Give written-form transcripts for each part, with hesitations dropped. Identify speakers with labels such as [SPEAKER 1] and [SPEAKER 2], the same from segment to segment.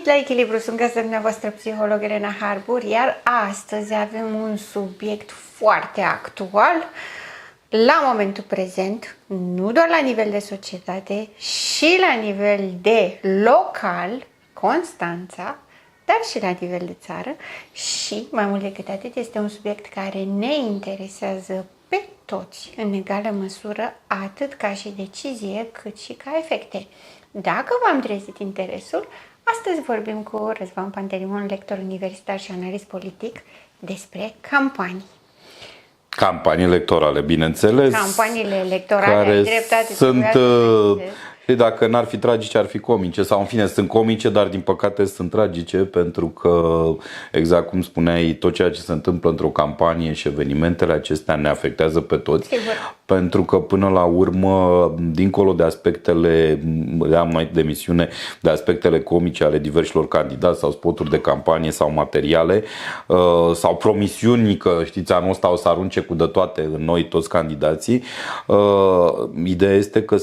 [SPEAKER 1] la Echilibru, sunt găsită dumneavoastră psiholog Elena Harbur, iar astăzi avem un subiect foarte actual la momentul prezent, nu doar la nivel de societate, și la nivel de local, Constanța, dar și la nivel de țară și, mai mult decât atât, este un subiect care ne interesează pe toți, în egală măsură, atât ca și decizie, cât și ca efecte. Dacă v-am trezit interesul, astăzi vorbim cu Răzvan Pantelimon, lector universitar și analist politic, despre campanii.
[SPEAKER 2] Campanii electorale, bineînțeles.
[SPEAKER 1] Campaniile electorale,
[SPEAKER 2] care
[SPEAKER 1] ai dreptate.
[SPEAKER 2] Sunt, dacă n-ar fi tragice, ar fi comice. Sau, în fine, sunt comice, dar din păcate sunt tragice, pentru că, exact cum spuneai, tot ceea ce se întâmplă într-o campanie și evenimentele acestea ne afectează pe toți.
[SPEAKER 1] Sigur.
[SPEAKER 2] Pentru că, până la urmă, dincolo de aspectele, am mai de emisiune, de aspectele comice ale diversilor candidați sau spoturi de campanie sau materiale sau promisiuni că, știți, anul ăsta o să arunce cu de toate în noi toți candidații, ideea este că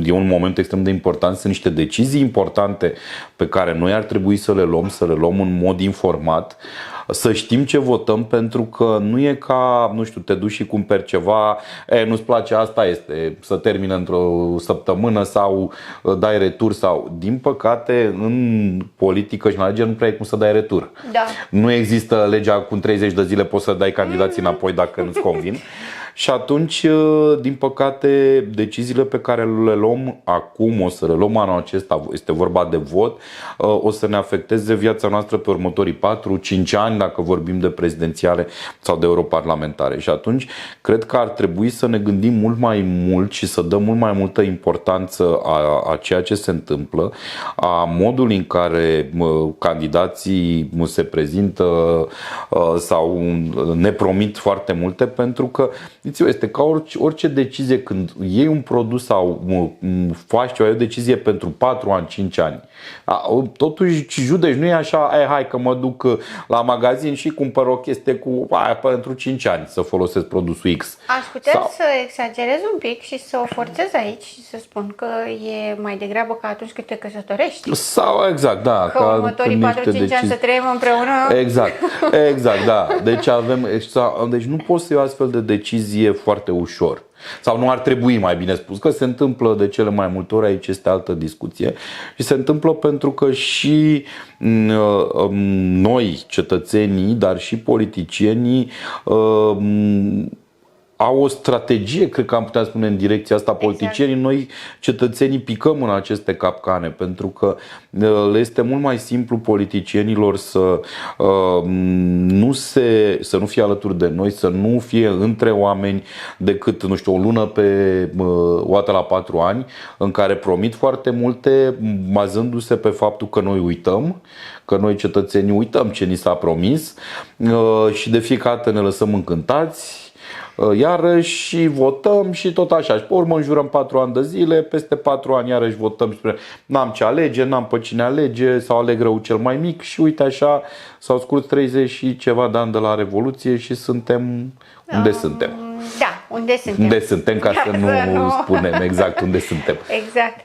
[SPEAKER 2] e un moment extrem de important, sunt niște decizii importante pe care noi ar trebui să le luăm în mod informat, să știm ce votăm, pentru că nu e ca, nu știu, te duci și cumperi ceva, nu-ți place, asta este, să termină într-o săptămână sau dai retur sau, din păcate, în politică și în alegeri nu prea e cum să dai retur.
[SPEAKER 1] Da.
[SPEAKER 2] Nu există legea cu 30 de zile poți să dai candidații înapoi dacă nu-ți convin. Și atunci, din păcate, deciziile pe care le luăm acum, o să le luăm anul acesta, este vorba de vot, o să ne afecteze viața noastră pe următorii 4-5 ani, dacă vorbim de prezidențiale sau de europarlamentare. Și atunci, cred că ar trebui să ne gândim mult mai mult și să dăm mult mai multă importanță a ceea ce se întâmplă, a modului în care candidații se prezintă sau ne promit foarte multe, pentru că este ca orice decizie când iei un produs sau faci o decizie pentru 4 ani, 5 ani. Totuși judeci, nu e așa, hai că mă duc la magazin și cumpăr o chestie cu aia pentru 5 ani să folosesc produsul X.
[SPEAKER 1] Aș putea să exagerez un pic și să o forțez aici și să spun că e mai degrabă ca atunci când te căsătorești.
[SPEAKER 2] Sau, exact, da.
[SPEAKER 1] Că următorii 4-5 ani să trăim împreună.
[SPEAKER 2] Exact, da. Deci nu poți să iei o astfel de decizie foarte ușor. Sau nu ar trebui, mai bine spus, că se întâmplă de cele mai multe ori, aici este altă discuție. Și se întâmplă pentru că și noi, cetățenii, dar și politicienii, au o strategie, cred că am putea spune, în direcția asta. Politicienii, exact. Noi cetățenii picăm în aceste capcane, pentru că le este mult mai simplu politicienilor să nu fie alături de noi, să nu fie între oameni decât, nu știu, o lună o dată la 4 ani, în care promit foarte multe, bazându-se pe faptul că noi uităm, că noi cetățenii uităm ce ni s-a promis și de fiecare dată ne lăsăm încântați, iarăși votăm și tot așa. Și pe urmă înjurăm 4 ani de zile, peste 4 ani iarăși votăm și spunem n-am ce alege, n-am pe cine alege sau aleg rău cel mai mic și uite așa s-au scurs 30 și ceva de ani de la Revoluție și suntem unde suntem.
[SPEAKER 1] Da, unde suntem.
[SPEAKER 2] Unde suntem, ca să nu spunem exact unde suntem.
[SPEAKER 1] Exact.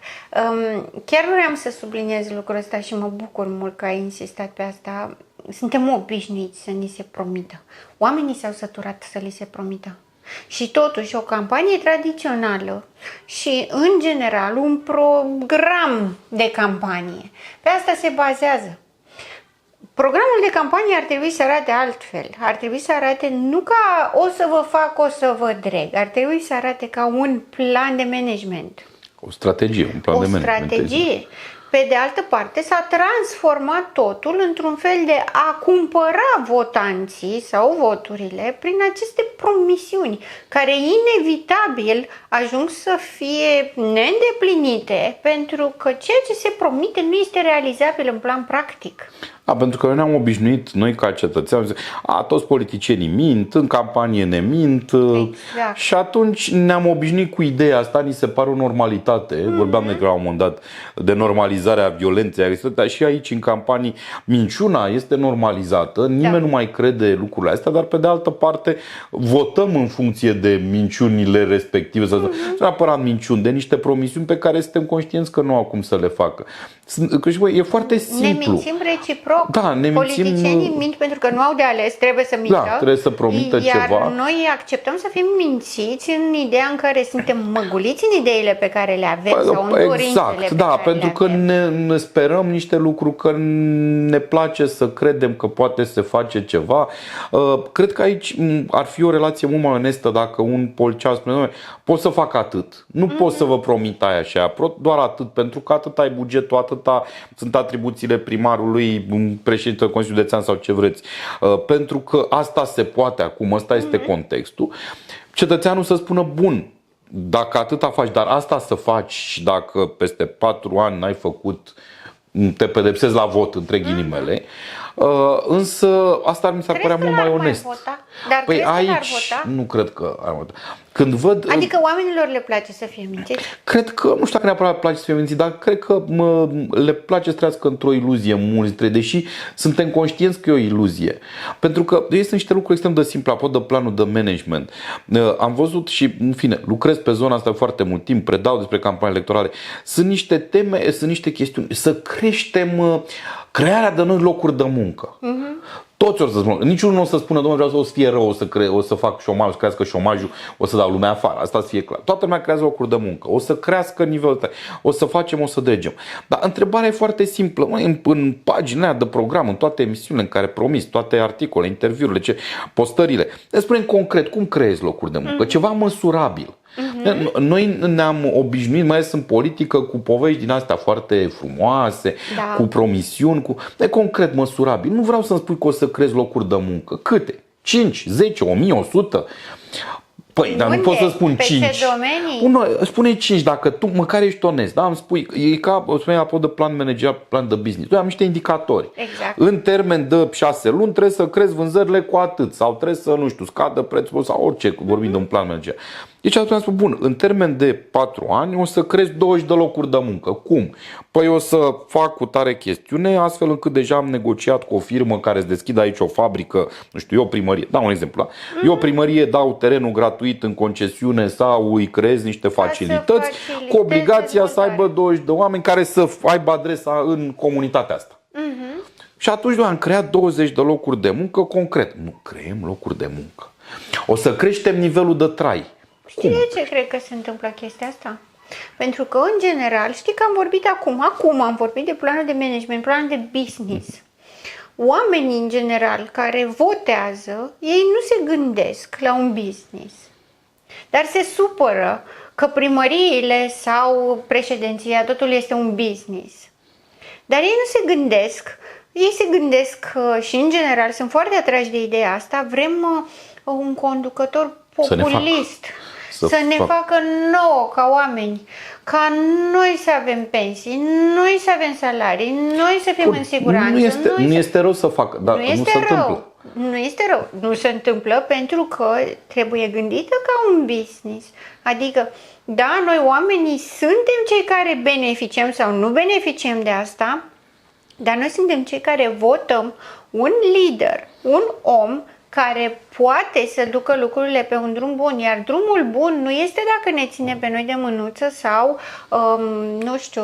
[SPEAKER 1] Chiar vreau să subliniez lucrul ăsta și mă bucur mult că ai insistat pe asta. Suntem obișnuiți să ni se promită. Oamenii s-au săturat să li se promită. Și totuși o campanie tradițională și în general un program de campanie, pe asta se bazează. Programul de campanie ar trebui să arate altfel. Ar trebui să arate nu ca o să vă fac, o să vă dreg. Ar trebui să arate ca un plan de management.
[SPEAKER 2] O strategie, un plan de management.
[SPEAKER 1] O strategie. Pe de altă parte, s-a transformat totul într-un fel de a cumpăra votanții sau voturile prin aceste promisiuni, care inevitabil ajung să fie neîndeplinite, pentru că ceea ce se promite nu este realizabil în plan practic.
[SPEAKER 2] Pentru că noi ne-am obișnuit, noi ca cetățeni, toți politicienii mint, în campanie ne mint,
[SPEAKER 1] Exact.
[SPEAKER 2] și atunci ne-am obișnuit cu ideea asta, ni se pare o normalitate. Vorbeam de la un moment dat de normalizarea violenței, dar și aici în campanii minciuna este normalizată, nimeni nu mai crede lucrurile astea, dar pe de altă parte votăm în funcție de minciunile respective, să neapărat minciuni, de niște promisiuni pe care suntem conștienți că nu au cum să le facă. E foarte simplu.
[SPEAKER 1] Ne mințim reciproc.
[SPEAKER 2] Da, ne mințim.
[SPEAKER 1] Politicienii mint pentru că nu au de ales, trebuie să mintă.
[SPEAKER 2] Da, trebuie să promită
[SPEAKER 1] iar
[SPEAKER 2] ceva.
[SPEAKER 1] noi acceptăm să fim mințiți în ideea în care suntem măguliți în ideile pe care le avem sau în dorințele
[SPEAKER 2] Exact,
[SPEAKER 1] pe
[SPEAKER 2] da,
[SPEAKER 1] care
[SPEAKER 2] pentru
[SPEAKER 1] le
[SPEAKER 2] că
[SPEAKER 1] avem.
[SPEAKER 2] ne sperăm niște lucruri, că ne place să credem că poate se face ceva. Cred că aici ar fi o relație mult mai onestă dacă un polițian spune: pot să fac atât, nu pot să vă promit aia și aia, doar atât, pentru că atât ai bugetul, atâta sunt atribuțiile primarului, președintele Consiliului Județean sau ce vreți, pentru că asta se poate acum, ăsta este contextul. Cetățeanul să spună: bun, dacă atâta faci, dar asta să faci, și dacă peste 4 ani n-ai făcut, te pedepsezi la vot, între ghilimele. Însă asta mi s-ar părea mult mai onest.
[SPEAKER 1] Dar
[SPEAKER 2] Păi
[SPEAKER 1] crezi că l-ar
[SPEAKER 2] aici
[SPEAKER 1] vota?
[SPEAKER 2] nu cred că ar vota. Când văd,
[SPEAKER 1] Adică oamenilor le place să fie mințiți?
[SPEAKER 2] cred că, nu știu dacă neapărat le place să fie mințit, dar cred că le place să trăiască într-o iluzie mulți dintre ei, deși suntem conștienți că e o iluzie. Pentru că sunt niște lucruri extrem de simple, apropo de planul de management. Am văzut și, în fine, lucrez pe zona asta foarte mult timp, predau despre campanii electorale. Sunt niște teme, sunt niște chestiuni. Să creștem crearea de noi locuri de muncă. Toți o să spună, niciunul nu o să spună: domnule, vreau să fie rău, o să fac șomaj, să crească șomajul, o să dau lumea afară. Asta să fie clar. Toată lumea creează locuri de muncă, o să crească nivelul ăsta, o să facem, o să dregem. Dar întrebarea e foarte simplă. În paginile aia de program, în toate emisiunile în care promis, toate articole, interviurile, postările, ne spunem concret cum creezi locuri de muncă, ceva măsurabil. Noi ne-am obișnuit, mai ales în politică, cu povești din astea foarte frumoase, cu promisiuni, concret, măsurabil. Nu vreau să-mi spui că o să creezi locuri de muncă. Câte? 5, 10, 1000, 100? Păi, dar nu pot să spun 5.
[SPEAKER 1] Pe ce domenii?
[SPEAKER 2] Spune 5 dacă tu măcar ești onest. Da? Îmi spui, e ca, spune apropo de plan managerial, plan de business. Noi am niște indicatori.
[SPEAKER 1] Exact.
[SPEAKER 2] În termen de 6 luni trebuie să crezi vânzările cu atât, sau trebuie să, nu știu, scadă prețul sau orice, vorbim de un plan managerial. Deci atunci am spus: bun, în termen de 4 ani o să crezi 20 de locuri de muncă. Cum? Păi o să fac cu tare chestiune, astfel încât deja am negociat cu o firmă care îți deschide aici o fabrică, nu știu, eu o primărie, dau un exemplu, da? Eu o primărie dau terenul gratuit în concesiune sau îi creez niște facilități cu obligația să aibă 20 de oameni care să aibă adresa în comunitatea asta. Și atunci noi am creat 20 de locuri de muncă concret. Nu creăm locuri de muncă. O să creștem nivelul de trai.
[SPEAKER 1] Știi de ce cred că se întâmplă chestia asta? Pentru că, în general, știi că am vorbit acum am vorbit de planul de management, planul de business. Oamenii, în general, care votează, ei nu se gândesc la un business. Dar se supără că primăriile sau președinția, totul este un business. Dar ei nu se gândesc, și, în general, sunt foarte atrași de ideea asta, vrem un conducător populist. Să ne facă nouă ca oameni, ca noi să avem pensii, noi să avem salarii, noi să fim în siguranță.
[SPEAKER 2] Nu este rău să facă, dar nu se întâmplă.
[SPEAKER 1] Nu este rău. Nu se întâmplă pentru că trebuie gândită ca un business. Adică, da, noi oamenii suntem cei care beneficiem sau nu beneficiem de asta, dar noi suntem cei care votăm un lider, un om care poate să ducă lucrurile pe un drum bun, iar drumul bun nu este dacă ne ține pe noi de mânuță sau, nu știu,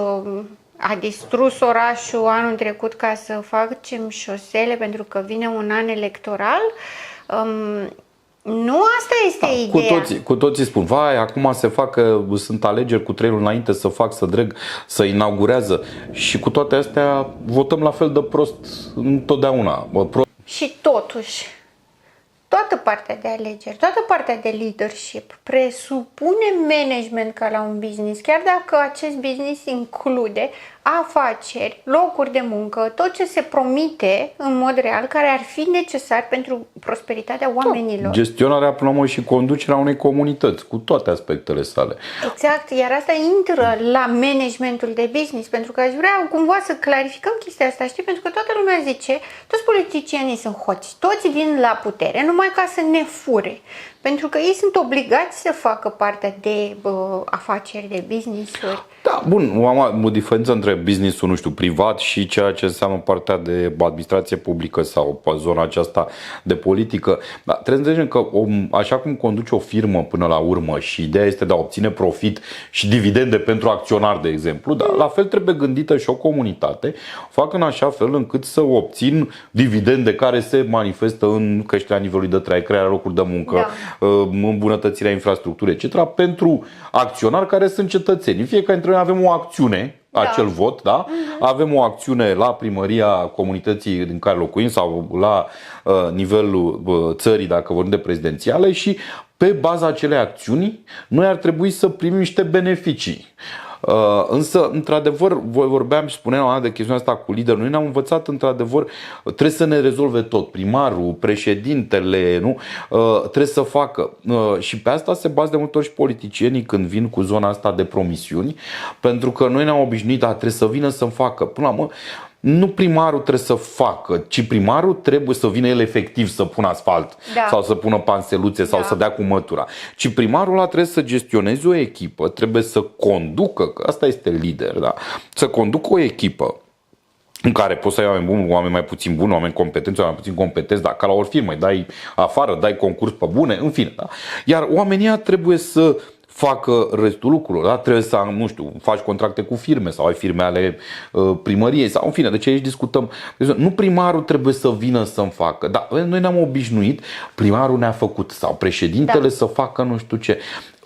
[SPEAKER 1] a distrus orașul anul trecut ca să facem șosele pentru că vine un an electoral. Nu asta este ideea.
[SPEAKER 2] Cu toții spun: vai, acum se fac, sunt alegeri cu 3 luni înainte, să fac, să dreg, să inaugurează. Și cu toate astea votăm la fel de prost întotdeauna.
[SPEAKER 1] Și totuși, toată partea de alegeri, toată partea de leadership presupune management ca la un business, chiar dacă acest business include afaceri, locuri de muncă, tot ce se promite în mod real, care ar fi necesar pentru prosperitatea oamenilor.
[SPEAKER 2] Gestionarea, până la urmă, și conducerea unei comunități, cu toate aspectele sale.
[SPEAKER 1] Exact, iar asta intră la managementul de business, pentru că aș vrea cumva să clarificăm chestia asta, știi? Pentru că toată lumea zice, toți politicienii sunt hoți, toți vin la putere numai ca să ne fure. Pentru că ei sunt obligați să facă partea de afaceri, de business-uri.
[SPEAKER 2] Da, bun, o diferență între business-ul, nu știu, privat și ceea ce înseamnă partea de administrație publică sau zona aceasta de politică. Dar trebuie să înțelegem că așa cum conduce o firmă până la urmă și ideea este de a obține profit și dividende pentru acționari, de exemplu, dar la fel trebuie gândită și o comunitate, fac în așa fel încât să obțin dividende care se manifestă în creșterea nivelului de trai, crearea locuri de muncă, îmbunătățirea infrastructurii, etc. pentru acționari care sunt cetățeni. În fiecare dintre noi avem o acțiune, acel vot, da? Avem o acțiune la primăria comunității din care locuim sau la nivelul țării, dacă vorbim de prezidențiale, și pe baza acelei acțiuni noi ar trebui să primim niște beneficii. Însă, într-adevăr, vorbeam și spuneam de chestiunea asta cu liderul. Noi ne-am învățat, într-adevăr, trebuie să ne rezolve tot. Primarul, președintele, nu? Trebuie să facă. Și pe asta se bază de multe ori și politicienii când vin cu zona asta de promisiuni, pentru că noi ne-am obișnuit, trebuie să vină să-mi facă. Până la urmă, nu primarul trebuie să facă, ci primarul trebuie să vină el efectiv să pună asfalt sau să pună panseluțe sau să dea cu mătura. Ci primarul ăla trebuie să gestioneze o echipă, trebuie să conducă, că asta este lider, da? Să conducă o echipă în care poți să ai oameni buni, oameni mai puțin buni, oameni competenți, oameni mai puțin competenți, dar ca la o firmă, dai afară, dai concurs pe bune, în fine. Da? Iar oamenii trebuie să facă restul lucrurilor, da? Trebuie să, nu știu, faci contracte cu firme sau ai firme ale primăriei sau în fine, de ce aici discutăm. Nu primarul trebuie să vină să-mi facă, dar noi ne-am obișnuit, primarul ne-a făcut sau președintele să facă nu știu ce.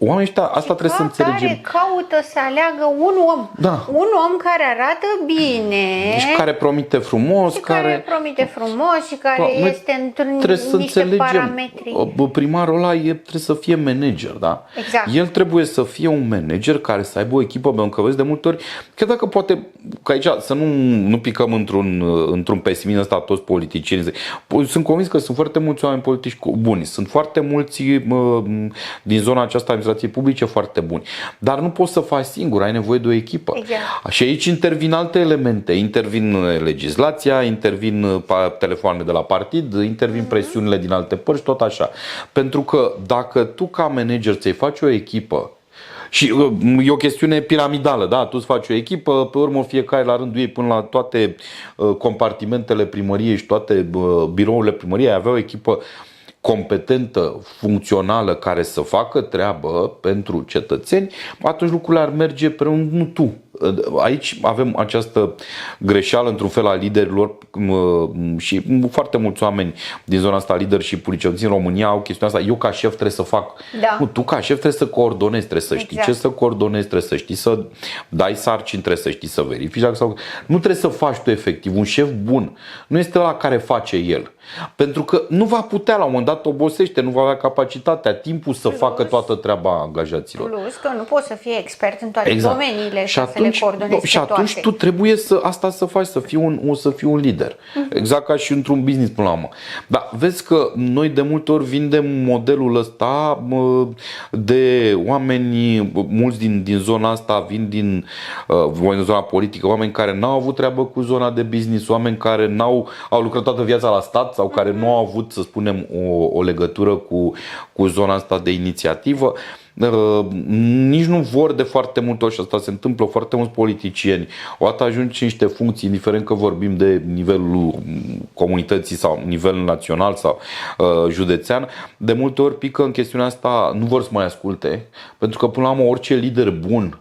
[SPEAKER 2] Oamenii ăștia, asta trebuie să înțelegem.
[SPEAKER 1] Care caută să aleagă un om. Un om care arată bine.
[SPEAKER 2] Și care promite frumos.
[SPEAKER 1] Și care promite frumos și care este într-un niște parametri.
[SPEAKER 2] Primarul ăla trebuie să fie manager, da?
[SPEAKER 1] Exact.
[SPEAKER 2] El trebuie să fie un manager care să aibă o echipă, pentru că vezi de multe ori, chiar dacă poate, că aici să nu picăm într-un pesimism ăsta toți politicienii. Sunt convins că sunt foarte mulți oameni politici buni, sunt foarte mulți din zona aceasta publice foarte buni. Dar nu poți să faci singur, ai nevoie de o echipă.
[SPEAKER 1] Exact.
[SPEAKER 2] Și aici intervin alte elemente, intervin legislația, intervin telefoanele de la partid, intervin presiunile din alte părți, tot așa. Pentru că dacă tu ca manager ți-ai face o echipă și e o chestiune piramidală, da? Tu îți faci o echipă, pe urmă fiecare la rândul ei până la toate compartimentele primăriei și toate birourile primăriei avea o echipă competentă, funcțională, care să facă treabă pentru cetățeni, atunci lucrurile ar merge pe un nu tu. Aici avem această greșeală într-un fel a liderilor și foarte mulți oameni din zona asta, lideri și politicieni în România, au chestiunea asta, eu ca șef trebuie să fac. Nu, tu ca șef trebuie să coordonezi, trebuie să știi ce să coordonezi, trebuie să știi să dai sarcini, trebuie să știi să verifici. Nu trebuie să faci tu efectiv. Un șef bun nu este ăla care face el. Pentru că nu va putea, la un moment dat obosește, nu va avea capacitatea, timpul să facă toată treaba angajaților.
[SPEAKER 1] Plus că nu poți să fii expert în toate domeniile și să le coordonezi
[SPEAKER 2] și atunci tu trebuie să faci, să fii un lider. Exact ca și într-un business până la urmă. Dar vezi că noi de multe ori vindem modelul ăsta de oameni, mulți din zona asta vin din zona politică, oameni care n-au avut treabă cu zona de business, oameni care au lucrat toată viața la stat sau care nu au avut, să spunem, o legătură cu zona asta de inițiativă. Nici nu vor de foarte multe ori, și asta se întâmplă, foarte mulți politicieni odată ajungi în niște funcții, indiferent că vorbim de nivelul comunității sau nivel național sau județean, de multe ori pică în chestiunea asta, nu vor să mai asculte, pentru că până la urmă orice lider bun,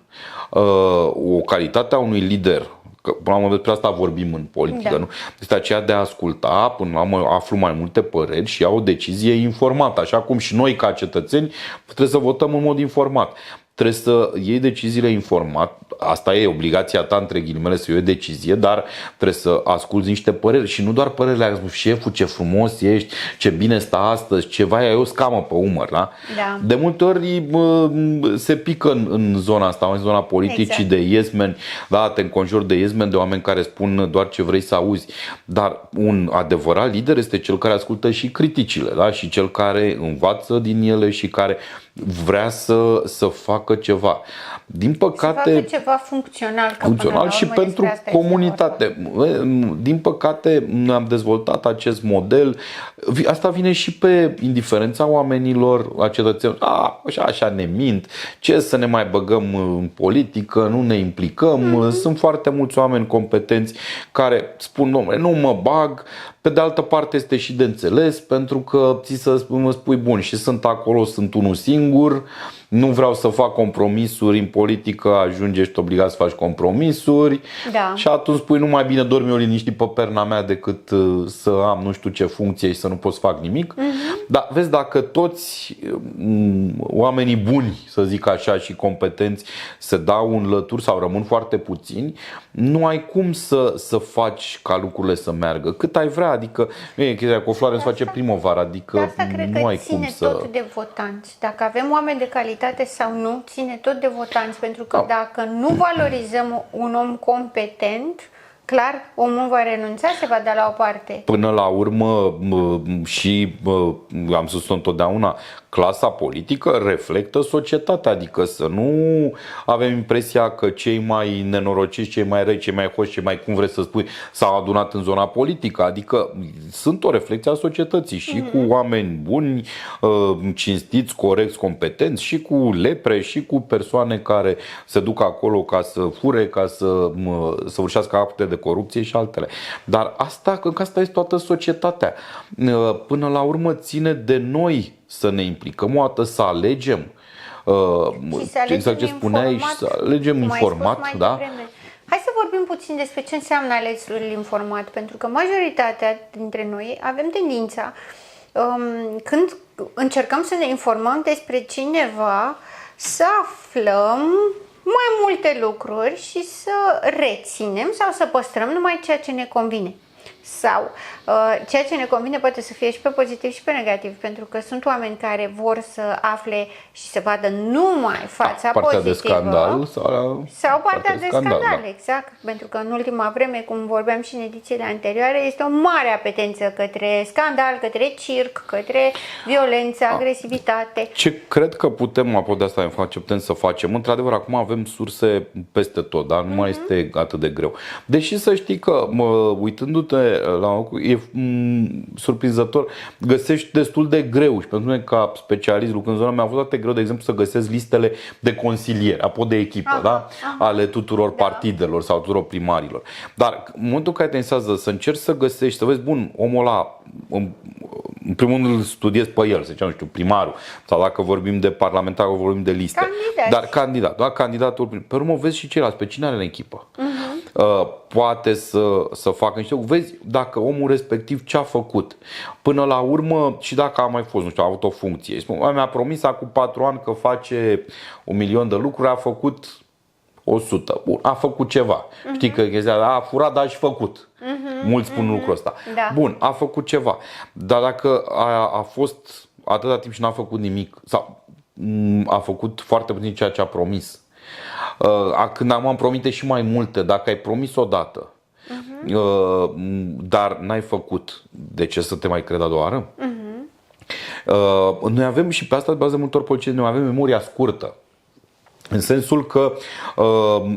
[SPEAKER 2] o calitate a unui lider, că până la urmă despre asta vorbim în politică, nu? Este aceea de a asculta, până la urmă aflu mai multe păreri și iau o decizie informată, așa cum și noi ca cetățeni trebuie să votăm în mod informat. trebuie să iei deciziile informat. Asta e obligația ta, între ghilimele, să iei o decizie, dar trebuie să asculți niște păreri și nu doar părerile, șeful, ce frumos ești, ce bine stă astăzi, ceva, e o scamă pe umăr, da?
[SPEAKER 1] Da.
[SPEAKER 2] De multe ori se pică în zona asta, în zona politicii, de yes men, da, te înconjuri de yes men, de oameni care spun doar ce vrei să auzi, dar un adevărat lider este cel care ascultă și criticile, da? Și cel care învață din ele și care vrea să facă ceva. Din păcate,
[SPEAKER 1] să facă ceva funcțional,
[SPEAKER 2] și pentru comunitate. Din păcate, noi am dezvoltat acest model. Asta vine și pe indiferența oamenilor, a cetățenilor. Așa ne mint, ce să ne mai băgăm în politică, nu ne implicăm. Sunt foarte mulți oameni competenți care spun, domnule, nu mă bag. Pe de altă parte este și de înțeles, pentru că ți să mă spui, bun, și sunt acolo, sunt unul singur, nu vreau să fac compromisuri în politică, ajungi, ești obligat să faci compromisuri,
[SPEAKER 1] da.
[SPEAKER 2] Și atunci spui, nu mai bine dormi eu liniștit pe perna mea decât să am nu știu ce funcție și să nu pot să fac nimic. Dar vezi, dacă toți oamenii buni, să zic așa, și competenți se dau în lături sau rămân foarte puțini, nu ai cum să faci ca lucrurile să meargă. Cât ai vrea, adică nu e chestia cu o floare îți face primăvara, adică
[SPEAKER 1] asta cred
[SPEAKER 2] nu
[SPEAKER 1] că
[SPEAKER 2] ai cum
[SPEAKER 1] ține
[SPEAKER 2] să...
[SPEAKER 1] tot de votanți. Dacă avem oameni de calitate sau nu, ține tot de votanți, pentru că dacă nu valorizăm un om competent, clar, omul va renunța, se va da la o parte.
[SPEAKER 2] Până la urmă, și am spus întotdeauna, clasa politică reflectă societatea, adică să nu avem impresia că cei mai nenorociți, cei mai răi, cei mai hoși, cei mai cum vreți să spui, s-au adunat în zona politică, adică sunt o reflecție a societății și cu oameni buni, cinstiți, corecți, competenți, și cu lepre, și cu persoane care se duc acolo ca să fure, ca să săvârșească acte de corupție și altele. Dar asta este toată societatea. Până la urmă ține de noi să ne implicăm o dată, să alegem, exact ce spuneai, și să alegem informat, da?
[SPEAKER 1] Hai să vorbim puțin despre ce înseamnă alegerile informat, pentru că majoritatea dintre noi avem tendința, când încercăm să ne informăm despre cineva, să aflăm mai multe lucruri și să reținem sau să păstrăm numai ceea ce ne convine. Sau ceea ce ne convine poate să fie și pe pozitiv și pe negativ, pentru că sunt oameni care vor să afle și să vadă numai fața
[SPEAKER 2] partea
[SPEAKER 1] pozitivă
[SPEAKER 2] de scandal
[SPEAKER 1] sau partea de scandal,
[SPEAKER 2] da.
[SPEAKER 1] exact, pentru că în ultima vreme, cum vorbeam și în edițiile anterioare, este o mare apetență către scandal, către circ, către violență, agresivitate.
[SPEAKER 2] Ce cred că putem să facem, într-adevăr, acum avem surse peste tot, dar nu mai este atât de greu. Deși să știi că, uitându-te la e surprinzător, găsești destul de greu, și pentru mine ca specialist lucrând în zona mi-a fost foarte greu, de exemplu, să găsesc listele de consilieri, apropo de echipă, da? Ale tuturor partidelor sau tuturor primarilor. Dar în momentul în care te interesează să încerci să găsești, să vezi, bun, omul ăla, în primul rând îl studiezi pe el, să zicem, nu știu, primarul, sau dacă vorbim de parlamentar, vorbim de liste. Dar candidatul, pe urmă vezi și ceilalți, pe cine are în echipă. Poate să facă niște, vezi dacă omul respectiv ce a făcut. Până la urmă, și dacă a mai fost, nu știu, a avut o funcție. Mi-a promis acum 4 ani că face 1.000.000 de lucruri, a făcut 100. Bun, a făcut ceva. Știi că a furat, dar a și făcut. Mulți spun lucrul ăsta.
[SPEAKER 1] Da.
[SPEAKER 2] Bun, a făcut ceva. Dar dacă a fost atâta timp și n-a făcut nimic, sau a făcut foarte puțin ceea ce a promis, când am promite și mai multe, dacă ai promis odată, dar n-ai făcut, de ce să te mai cred a doua oară? Noi avem, și pe asta de bază multor politicieni, noi avem memoria scurtă. În sensul că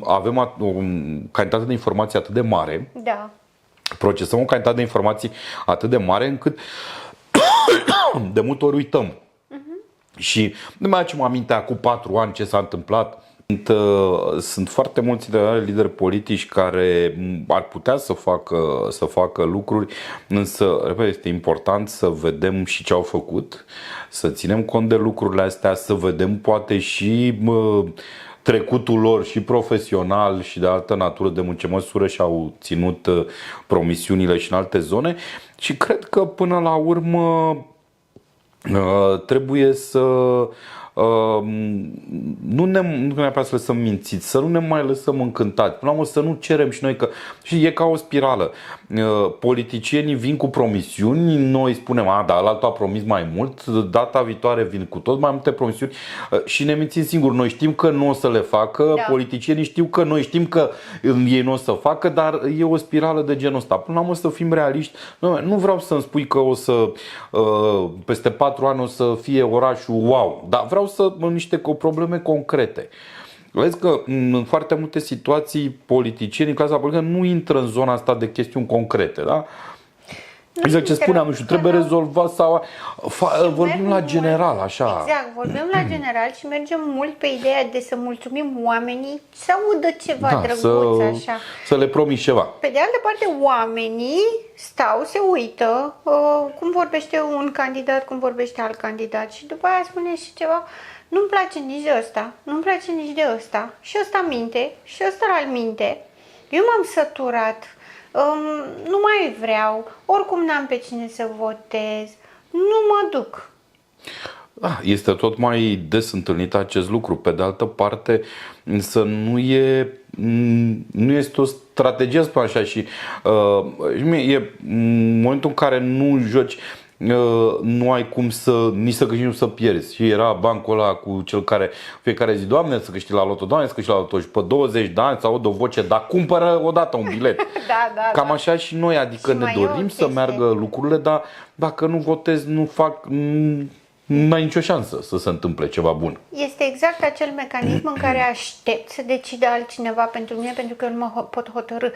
[SPEAKER 2] avem o cantitate de informații atât de mare,
[SPEAKER 1] da.
[SPEAKER 2] Procesăm o cantitate de informații atât de mare încât de multe ori uităm. Și nu mai facem aminte acum 4 ani ce s-a întâmplat. Sunt foarte mulți lideri politici care ar putea să facă lucruri, însă, repet, este important să vedem și ce au făcut, să ținem cont de lucrurile astea, să vedem poate și trecutul lor și profesional și de altă natură, de în ce măsură și-au ținut promisiunile și în alte zone. Și cred că până la urmă trebuie să nu neapărat să lăsăm mințiți, să nu ne mai lăsăm încântați, până la urmă să nu cerem și noi că... Și e ca o spirală. Politicienii vin cu promisiuni, noi spunem, da, ălaltul a promis mai mult, data viitoare vin cu tot mai multe promisiuni și ne mințim singuri. Noi știm că nu o să le facă,
[SPEAKER 1] da.
[SPEAKER 2] Politicienii știu că noi știm că ei nu o să facă, dar e o spirală de genul ăsta. Până la urmă să fim realiști. Nu vreau să-mi spui că o să peste 4 ani o să fie orașul wow, dar vreau să niște probleme concrete. Vezi că în foarte multe situații politicienii, clasa politică nu intră în zona asta de chestiuni concrete, da? Exact ce spuneam, nu știu, trebuie rezolvat sau vorbim la general, așa.
[SPEAKER 1] Exact, vorbim la general și mergem mult pe ideea de să mulțumim oamenii să audă ceva drăguț, așa.
[SPEAKER 2] Să le promiți ceva.
[SPEAKER 1] Pe de altă parte, oamenii stau, se uită cum vorbește un candidat, cum vorbește alt candidat și după aia spune și ceva, nu-mi place nici de ăsta, nu-mi place nici de ăsta și ăsta minte și ăsta al minte. Eu m-am săturat. Nu mai vreau, oricum n-am pe cine să votez, nu mă duc.
[SPEAKER 2] Este tot mai des întâlnit acest lucru. Pe de altă parte, însă nu este o strategie, spun așa, și e momentul în care nu joci, nu ai cum nici să câștigi, nici să pierzi. Și era bancul ăla cu cel care fiecare zi, Doamne, să câștigi la loto, Doamne, să câștigi la loto, și pe 20 de ani să aud o voce, dar cumpără odată un bilet. Cam așa și noi, adică ne dorim să meargă lucrurile, dar dacă nu votez, nu fac... N-ai nicio șansă să se întâmple ceva bun.
[SPEAKER 1] Este exact acel mecanism în care aștept să decide altcineva pentru mine, pentru că eu nu mă pot hotărâ.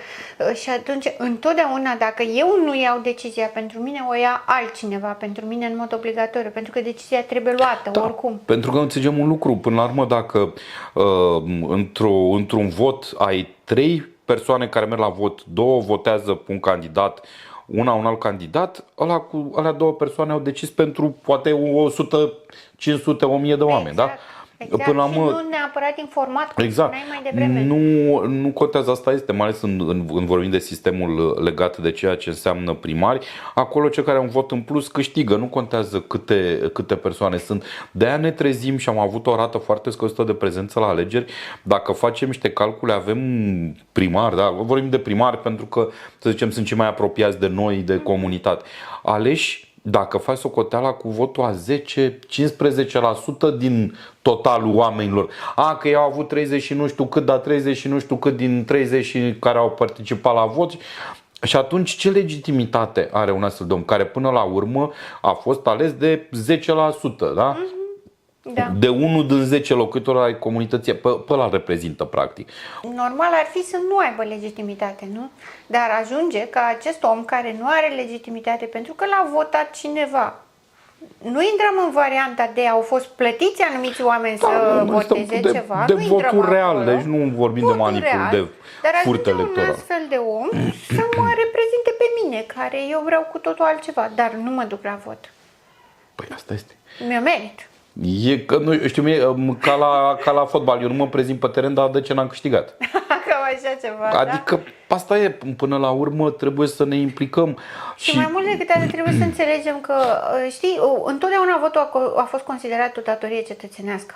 [SPEAKER 1] Și atunci, întotdeauna, dacă eu nu iau decizia pentru mine, o ia altcineva pentru mine în mod obligatoriu, pentru că decizia trebuie luată, oricum.
[SPEAKER 2] Pentru că înțelegem un lucru, până la urmă, dacă într-un vot ai 3 persoane care merg la vot, 2 votează pe un candidat, un alt candidat, alea 2 persoane au decis pentru poate 100, 500, 1000 de oameni,
[SPEAKER 1] exact,
[SPEAKER 2] da?
[SPEAKER 1] Exact.
[SPEAKER 2] Până la
[SPEAKER 1] și nu neapărat informat, cum spuneai mai devreme.
[SPEAKER 2] Nu contează, asta este, mai ales în vorbim de sistemul legat de ceea ce înseamnă primari. Acolo cei care au un vot în plus câștigă, nu contează câte persoane sunt. De-aia ne trezim și am avut o rată foarte scăzută de prezență la alegeri. Dacă facem niște calcule, avem primari, da? Vorbim de primari pentru că, să zicem, sunt cei mai apropiați de noi, de comunitate. Aleși, dacă faci socoteala cu votul a 10-15% din totalul oamenilor. Că ei au avut 30 și nu știu cât, dar 30 și nu știu cât din 30 care au participat la vot. Și atunci ce legitimitate are un astfel de om care până la urmă a fost ales de 10%, da?
[SPEAKER 1] Da.
[SPEAKER 2] De 1 din 10 locuitori ai comunității, pe ăla reprezintă practic.
[SPEAKER 1] Normal ar fi să nu aibă legitimitate, nu? Dar ajunge ca acest om care nu are legitimitate pentru că l-a votat cineva. Nu intrăm în varianta de au fost plătiți anumiți oameni să voteze ceva.
[SPEAKER 2] De
[SPEAKER 1] nu
[SPEAKER 2] votul real,
[SPEAKER 1] acolo.
[SPEAKER 2] deci nu vorbim
[SPEAKER 1] votul
[SPEAKER 2] de manipul, de furt electoral.
[SPEAKER 1] Dar ajunge un astfel de om să mă reprezinte pe mine, care eu vreau cu totul altceva, dar nu mă duc la vot.
[SPEAKER 2] Păi asta este.
[SPEAKER 1] Mi-o merit.
[SPEAKER 2] E că, nu știu, ca la fotbal, eu nu mă prezint pe teren, dar de ce n-am câștigat?
[SPEAKER 1] Cam așa ceva,
[SPEAKER 2] adică asta e, până la urmă trebuie să ne implicăm.
[SPEAKER 1] Și mai mult decât atât trebuie să înțelegem că, știi, întotdeauna votul a fost considerat o datorie cetățenească.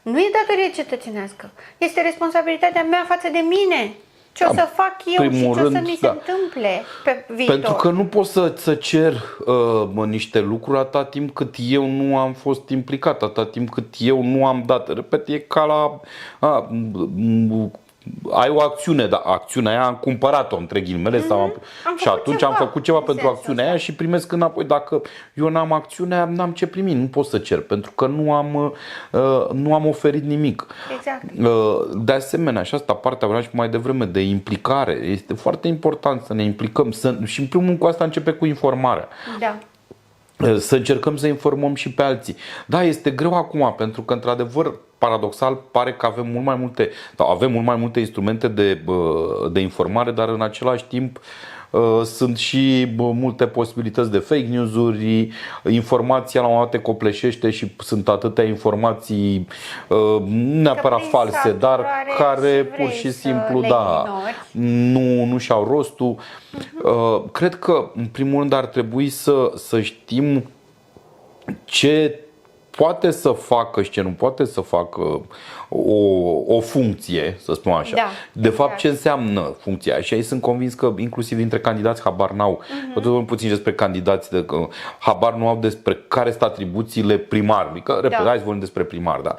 [SPEAKER 1] Nu e datorie cetățenească, este responsabilitatea mea față de mine. Ce o să fac eu și ce o să mi se întâmple pe viitor.
[SPEAKER 2] Pentru că nu pot să cer niște lucruri atâta timp cât eu nu am fost implicat, atâta timp cât eu nu am dat. Repet, e ca la... ai o acțiune, dar acțiunea aia am cumpărat-o, între ghilimele, și atunci am făcut ceva pentru acțiunea aia și primesc înapoi. Dacă eu n-am acțiunea, n-am ce primi, nu pot să cer, pentru că nu am oferit nimic.
[SPEAKER 1] Exact.
[SPEAKER 2] De asemenea, și asta partea vreau și mai devreme, de implicare. Este foarte important să ne implicăm și în primul rând cu asta începe cu informarea.
[SPEAKER 1] Da.
[SPEAKER 2] Să încercăm să informăm și pe alții. Da, este greu acum, pentru că într-adevăr, paradoxal, pare că avem mult mai multe instrumente de informare, dar în același timp sunt și multe posibilități de fake news-uri, informația la un moment dat te copleșește și sunt atâtea informații neapărat false, dar care pur și simplu nu și-au rostul. Cred că în primul rând ar trebui să știm ce poate să facă și ce nu poate să facă o funcție, să spun așa.
[SPEAKER 1] Da,
[SPEAKER 2] de fapt, ce înseamnă funcția? Și aici sunt convins că inclusiv dintre candidați habar n-au. Tot puțin despre candidați, habar nu au despre care sunt atribuțiile primarului. Că, repede, hai să vorbim despre primar, da.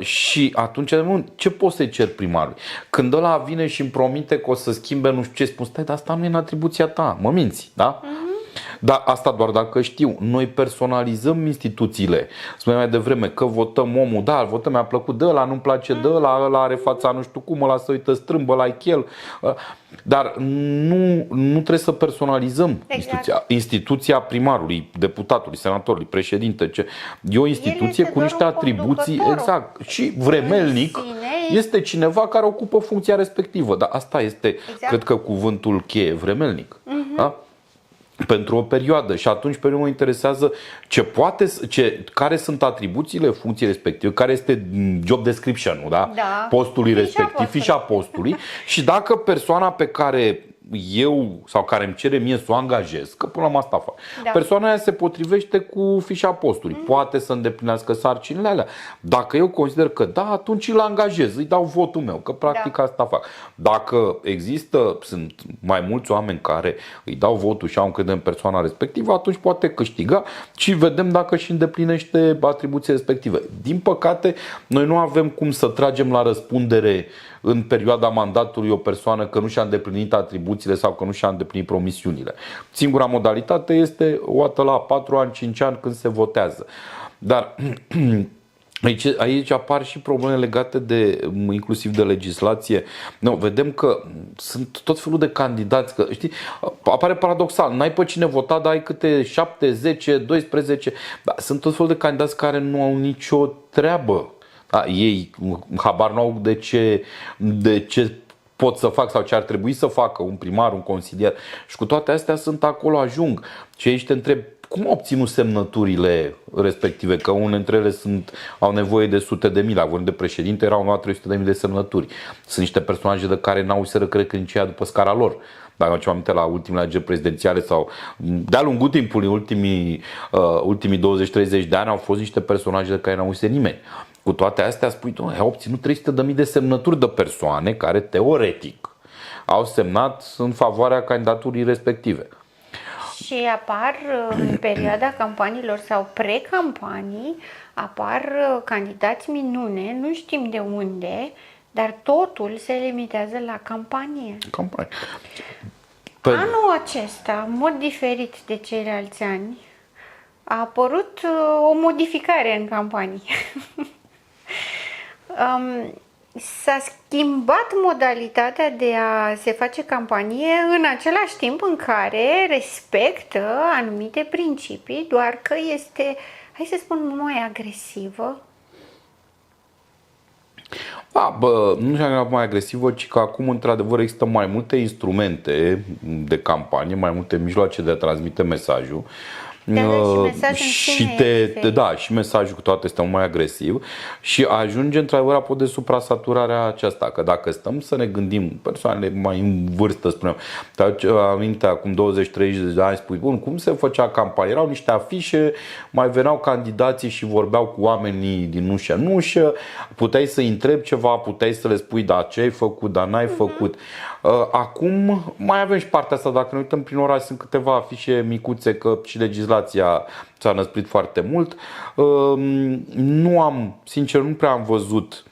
[SPEAKER 2] Și atunci, ce poți să-i cer primarului? Când ăla vine și îmi promite că o să schimbe nu știu ce, spun, stai, dar asta nu e în atribuția ta, mă minți, da? Dar asta doar dacă știu. Noi personalizăm instituțiile. Spuneam mai devreme că votăm omul, da, îl votăm, mi-a plăcut de ăla, nu-mi place de ăla are fața nu știu cum, ăla se uită strâmbă, like el. Dar nu trebuie să personalizăm instituția primarului, deputatului, senatorului, președinte. E o instituție cu niște atribuții, exact. Și vremelnic este cineva care ocupă funcția respectivă. Dar asta este, cred că, cuvântul cheie, vremelnic. Da? Pentru o perioadă. Și atunci pe mine mă interesează care sunt atribuțiile funcției respective, care este job description-ul, da? Postului respectiv, fișa postului. Și dacă persoana pe care eu sau care îmi cere mie să o angajez, că până la urmă asta fac, persoana aia se potrivește cu fișa postului, poate să îndeplinească sarcinile alea. Dacă eu consider că da, atunci îl angajez, îi dau votul meu, că practic asta fac. Dacă sunt mai mulți oameni care îi dau votul și au încredere în persoana respectivă, atunci poate câștiga și vedem dacă și îndeplinește atribuțiile respective. Din păcate, noi nu avem cum să tragem la răspundere în perioada mandatului o persoană că nu și-a îndeplinit atribuțiile sau că nu și-a îndeplinit promisiunile. Singura modalitate este o dată la 4 ani, 5 ani când se votează. Dar aici apar și probleme legate inclusiv de legislație. Vedem că sunt tot felul de candidați, că, știi, apare paradoxal, n-ai pe cine vota, dar ai câte 7, 10, 12. Sunt tot felul de candidați care nu au nicio treabă. Ei habar n-au de ce pot să fac sau ce ar trebui să facă un primar, un consilier. Și cu toate astea sunt acolo, ajung. Și aici te întreb, cum au obținut semnăturile respective? Că unele dintre ele au nevoie de sute de mii. La vorbim de președinte, erau numai 300.000 de semnături. Sunt niște personaje de care n-au să cred că nici ea după scara lor. Dacă am aminte la ultimele alegeri prezidențiale sau de-a lungul timpului, ultimii 20-30 de ani, au fost niște personaje de care n-au auzit nimeni. Cu toate astea spui, au obținut 300.000 de semnături de persoane care teoretic au semnat în favoarea candidaturii respective.
[SPEAKER 1] Și apar în perioada campaniilor sau pre-campanii, apar candidați minune, nu știm de unde, dar totul se limitează la campanie. Anul acesta, în mod diferit de ceilalți ani, a apărut o modificare în campanii. S-a schimbat modalitatea de a se face campanie în același timp în care respectă anumite principii, doar că este, hai să spun, mai agresivă.
[SPEAKER 2] Nu știu mai agresivă, ci că acum într-adevăr există mai multe instrumente de campanie, mai multe mijloace de a transmite mesajul. Și mesajul cu toate este mai agresiv și ajunge într-adevăr apoi de suprasaturarea aceasta, că dacă stăm să ne gândim, persoanele mai în vârstă, spuneam, te aminte acum 20-30 de ani, spui, bun, cum se făcea campanie? Erau niște afișe, mai veneau candidații și vorbeau cu oamenii din ușă în ușă, puteai să-i întrebi ceva, puteai să le spui, da, ce ai făcut, da, n-ai făcut. Acum mai avem și partea asta, dacă ne uităm prin oraș, sunt câteva afișe micuțe, că și legislația s-a năsprit foarte mult. Sincer, nu prea am văzut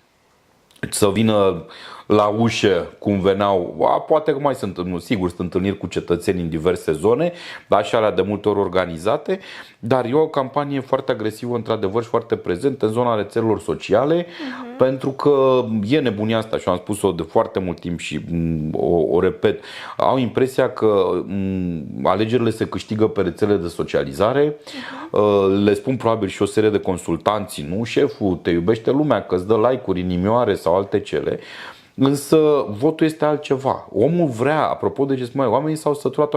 [SPEAKER 2] să vină la ușă cum veneau, poate că mai sunt, sigur, sunt întâlniri cu cetățeni în diverse zone, dar și alea de multe ori organizate, dar e o campanie foarte agresivă, într-adevăr, și foarte prezentă în zona rețelelor sociale, pentru că e nebunia asta și am spus-o de foarte mult timp și o repet, au impresia că alegerile se câștigă pe rețele de socializare, le spun probabil și o serie de consultanți, nu, șeful, te iubește lumea, că îți dă like-uri, inimioare sau alte cele. Însă votul este altceva. Omul vrea, apropo de ce spune, oamenii s-au săturat,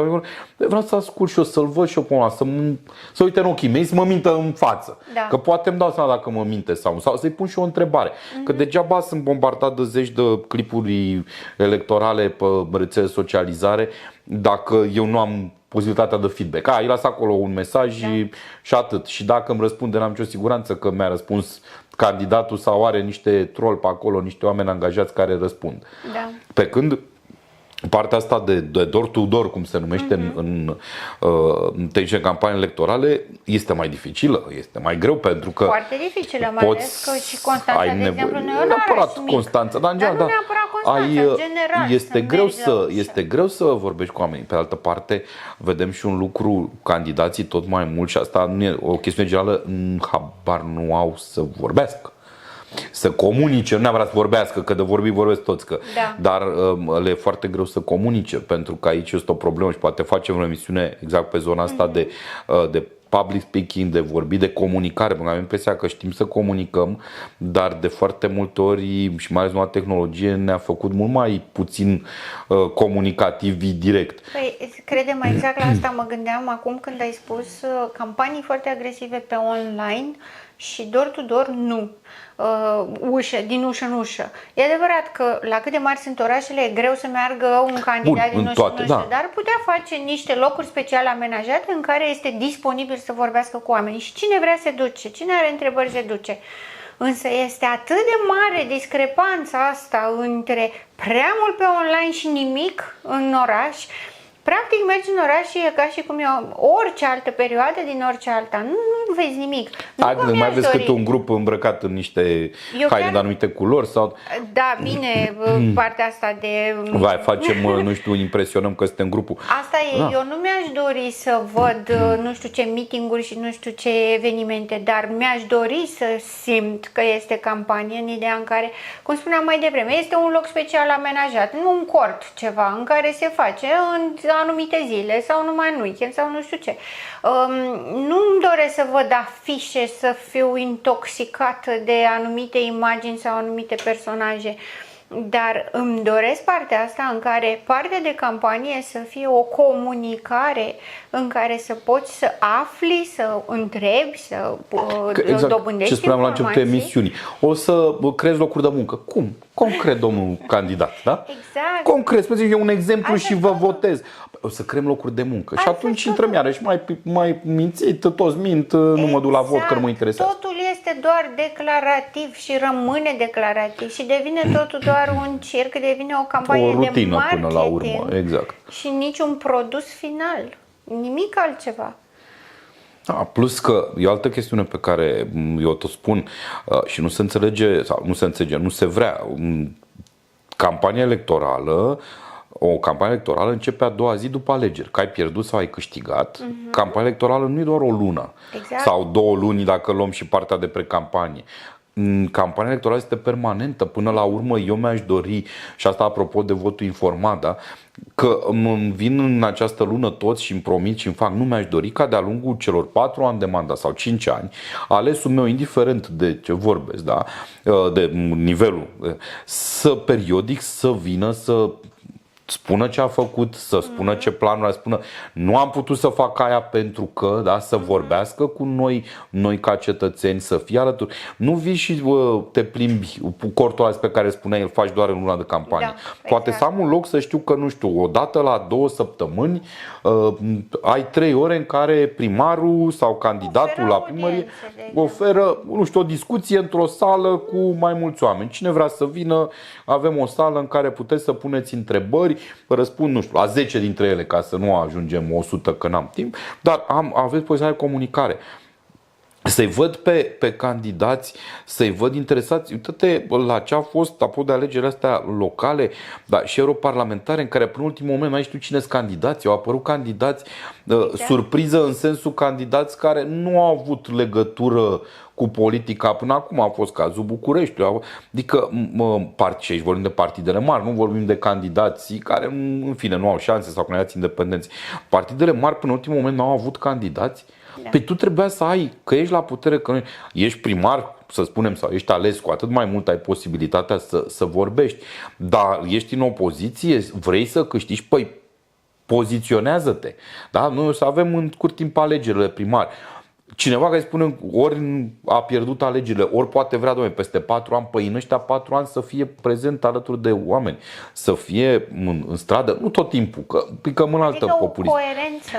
[SPEAKER 2] vreau să ascult și eu, să-l văd și eu pe ăla, să uite în ochii mei, să mă mintă în față. Da. Că poate îmi dau seama dacă mă minte sau să-i pun și o întrebare. Că degeaba sunt bombardat de zeci de clipuri electorale pe rețele de socializare dacă eu nu am posibilitatea de feedback. Îi las acolo un mesaj și atât. Și dacă îmi răspunde, n-am nicio siguranță că mi-a răspuns candidatul sau are niște troll pe acolo, niște oameni angajați care răspund.
[SPEAKER 1] Da.
[SPEAKER 2] Pe când partea asta de door to door, cum se numește în tehnice de campanii electorale, este mai dificilă, este mai greu pentru că
[SPEAKER 1] foarte dificilă, mai ales că și Constanța, de exemplu, nu e un oraș mic.
[SPEAKER 2] Constanța, dar,
[SPEAKER 1] nu neapărat Constanța, general.
[SPEAKER 2] Este greu să vorbești cu oamenii. Pe de altă parte, vedem și un lucru, candidații tot mai mult, și asta nu e o chestiune generală, habar nu au să vorbească. Să comunice, nu neapărat să vorbească, că de vorbit vorbesc toți, dar le e foarte greu să comunice, pentru că aici este o problemă și poate facem o emisiune exact pe zona asta de public speaking, de vorbit, de comunicare, pentru că am impresia că știm să comunicăm, dar de foarte multe ori, și mai ales noua tehnologie, ne-a făcut mult mai puțin comunicativi direct.
[SPEAKER 1] Păi, credem, exact la asta mă gândeam acum când ai spus campanii foarte agresive pe online și door-to-door nu. Din ușă în ușă. E adevărat că la cât de mari sunt orașele, e greu să meargă un candidat din ușă în ușă, dar putea face niște locuri special amenajate în care este disponibil să vorbească cu oamenii și cine vrea se duce, cine are întrebări se duce. Însă este atât de mare discrepanța asta între prea mult pe online și nimic în oraș. Practic mergi în oraș și e ca și cum e orice altă perioadă din orice alta. Nu vezi nimic. Nu
[SPEAKER 2] mai vezi câte un grup îmbrăcat în niște haine de anumite culori sau...
[SPEAKER 1] Da, bine, partea asta de...
[SPEAKER 2] Facem, nu știu, impresionăm că suntem grupul.
[SPEAKER 1] Asta e, eu nu mi-aș dori să văd nu știu ce meeting-uri și nu știu ce evenimente, dar mi-aș dori să simt că este campanie în ideea în care, cum spuneam mai devreme, este un loc special amenajat, nu un cort ceva, în care se face în anumite zile sau numai în weekend sau nu știu ce. Nu-mi doresc să văd afișe, să fiu intoxicată de anumite imagini sau anumite personaje, dar îmi doresc partea asta în care partea de campanie să fie o comunicare în care să poți să afli, să întrebi, să dobândești
[SPEAKER 2] ce spuneam la începutul emisiunii. O să creezi locuri de muncă. Cum? Concret, domnul candidat, da?
[SPEAKER 1] Exact.
[SPEAKER 2] Concret, spune-mi un exemplu și vă votez. O să creăm locuri de muncă. Și atunci intrăm iarăși mai mințit, toți mint, nu mă duc la vot că nu mă interesează.
[SPEAKER 1] Totul este doar declarativ și rămâne declarativ și devine totul doar un circ, devine o campanie
[SPEAKER 2] o rutină
[SPEAKER 1] de marketing
[SPEAKER 2] până la urmă, exact.
[SPEAKER 1] Și niciun produs final, nimic altceva.
[SPEAKER 2] Plus că e o altă chestiune pe care eu tot spun și nu se înțelege, sau nu se vrea. Campania electorală, o campanie electorală începe a doua zi după alegeri. Că ai pierdut sau ai câștigat. Campania electorală nu e doar o lună sau 2 luni dacă luăm și partea de precampanie. Campania electorală este permanentă. Până la urmă eu mi-aș dori, și asta apropo de votul informat, da, că îmi vin în această lună toți și îmi promit și îmi fac, nu mi-aș dori ca de-a lungul celor 4 ani de mandat sau 5 ani, alesul meu, indiferent de ce vorbesc, da, de nivelul, să periodic să vină să spună ce a făcut, să spună ce planuri a, spună nu am putut să fac aia pentru că, da, să vorbească cu noi ca cetățeni, să fie alături. Nu vii și te plimbi cu cortul ăla pe care spuneai, îl faci doar în luna de campanie. Da, poate exact. Să am un loc să știu că, nu știu, o dată la 2 săptămâni ai 3 ore în care primarul sau candidatul la primărie oferă, nu știu, o discuție într-o sală cu mai mulți oameni. Cine vrea să vină, avem o sală în care puteți să puneți întrebări. Vă răspund, nu știu, la 10 dintre ele, ca să nu ajungem 100 că n-am timp, dar aveți poziția de comunicare. Să-i văd pe candidați, să-i văd interesați. Uite-te la ce a fost apropo de alegerile astea locale, dar și europarlamentare, în care până în ultimul moment mai știu cine sunt candidați. Au apărut candidați surpriză, în sensul candidați care nu au avut legătură cu politica până acum. A fost cazul Bucureștiului. Adică, și aici vorbim de partidele mari, nu vorbim de candidații care, în fine, nu au șanse sau candidați independenți. Partidele mari până în ultimul moment nu au avut candidați. Da. Păi tu trebuia să ai, că ești la putere, că ești primar, să spunem, sau ești ales, cu atât mai mult ai posibilitatea să vorbești. Dar ești în opoziție, vrei să câștigi, păi poziționează-te. Da? Noi o să avem în scurt timp alegerile primari. cineva care spune ori a pierdut alegerile, ori poate vrea, domnule, peste 4 ani, păi în ăștia 4 ani să fie prezent alături de oameni, să fie în stradă, nu tot timpul, că picăm în altă populism.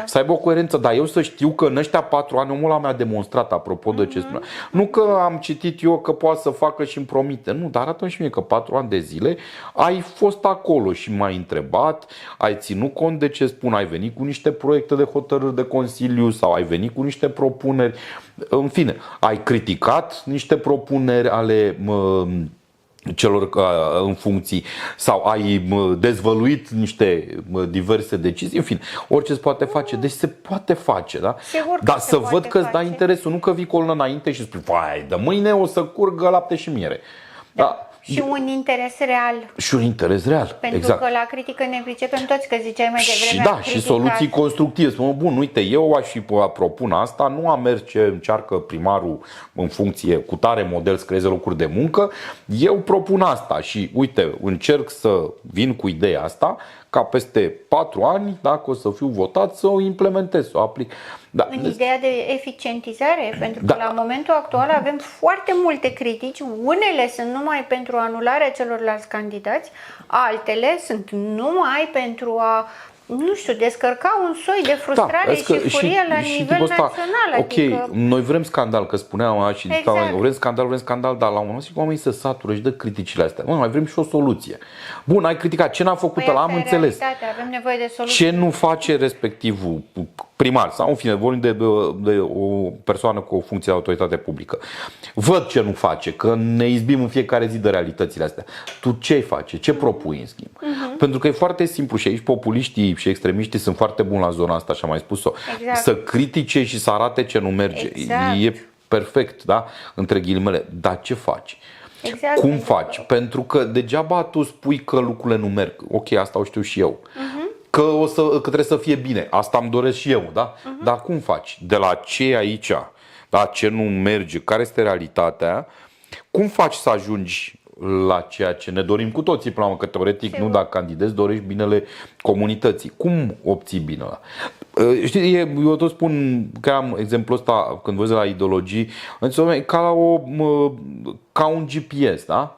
[SPEAKER 2] Să aibă o coerență, dar eu să știu că în ăștia 4 ani omul ăla mi-a demonstrat, apropo de ce spunea. Nu că am citit eu că poate să facă și îmi promite, nu, dar arată și mie că 4 ani de zile ai fost acolo și m-ai întrebat, ai ținut cont de ce spun, ai venit cu niște proiecte de hotărâri de Consiliu sau ai venit cu niște propuneri. În fine, ai criticat niște propuneri ale celor în funcții sau ai dezvăluit niște diverse decizii, în fine, orice se poate face, deci se poate face, da? Dar să văd că îți dai interesul, nu că vii cu o lună înainte și spui, vai, de mâine o să curgă lapte și miere. Da.
[SPEAKER 1] Și un interes real.
[SPEAKER 2] Și un interes real,
[SPEAKER 1] pentru
[SPEAKER 2] exact.
[SPEAKER 1] Că la critică ne pricepem toți, că ziceai mai devreme.
[SPEAKER 2] Și da, și soluții constructive. Spun, bun, uite, eu aș fi propun asta, nu am mers ce încearcă primarul în funcție cu tare model să creeze locuri de muncă, eu propun asta și uite, încerc să vin cu ideea asta, ca peste 4 ani, dacă o să fiu votat, să o implementez, să o aplic. Da.
[SPEAKER 1] În ideea de eficientizare, pentru că la momentul actual avem foarte multe critici, unele sunt numai pentru anularea celorlalți candidați, altele sunt numai pentru a, nu știu, descărca un soi de frustrare și furie la nivel național.
[SPEAKER 2] Ok, noi vrem scandal, că spuneam și vrem scandal, dar la un moment dat oamenii se satură și de criticile astea. Mai vrem și o soluție. Bun, ai criticat, ce n-a făcut ăla, am înțeles.
[SPEAKER 1] Avem nevoie de soluție.
[SPEAKER 2] Ce nu face respectivul primar sau în fine, vorbim de o persoană cu o funcție de autoritate publică. Văd ce nu face, că ne izbim în fiecare zi de realitățile astea. Tu ce face? Ce propui în schimb? Pentru că e foarte simplu și aici populiștii și extremiștii sunt foarte buni la zona asta, și am mai spus-o.
[SPEAKER 1] Exact.
[SPEAKER 2] Să critique și să arate ce nu merge.
[SPEAKER 1] Exact.
[SPEAKER 2] E perfect, da? Între ghilimele. Dar ce faci?
[SPEAKER 1] Exact.
[SPEAKER 2] Cum faci? Pentru că degeaba tu spui că lucrurile nu merg. Ok, asta o știu și eu. Că trebuie să fie bine. Asta îmi doresc și eu, da? Dar cum faci? De la ce aici? Da? Ce nu merge? Care este realitatea? Cum faci să ajungi la ceea ce ne dorim cu toții, până la urmă, că teoretic nu, dacă candidezi, dorești binele comunității. Cum obții binele? Știi, eu tot spun că am exemplul ăsta când văd la ideologii, ca un GPS, da?